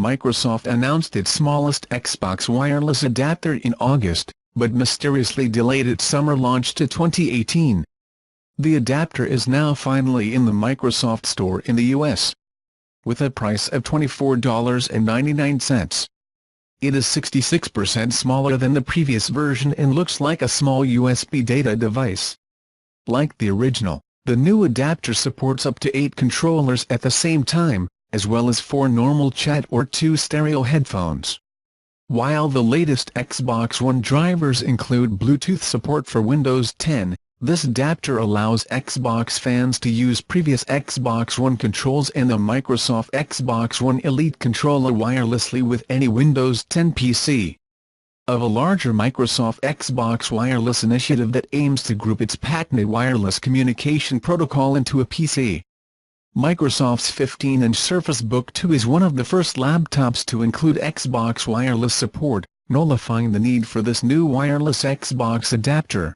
Microsoft announced its smallest Xbox wireless adapter in August, but mysteriously delayed its summer launch to 2018. The adapter is now finally in the Microsoft Store in the US, with a price of $24.99. It is 66% smaller than the previous version and looks like a small USB data device. Like the original, the new adapter supports up to 8 controllers at the same time, as well as 4 normal chat or 2 stereo headphones. While the latest Xbox One drivers include Bluetooth support for Windows 10, this adapter allows Xbox fans to use previous Xbox One controls and the Microsoft Xbox One Elite controller wirelessly with any Windows 10 PC. Of a larger Microsoft Xbox wireless initiative that aims to group its patented wireless communication protocol into a PC. Microsoft's 15-inch Surface Book 2 is one of the first laptops to include Xbox wireless support, nullifying the need for this new wireless Xbox adapter.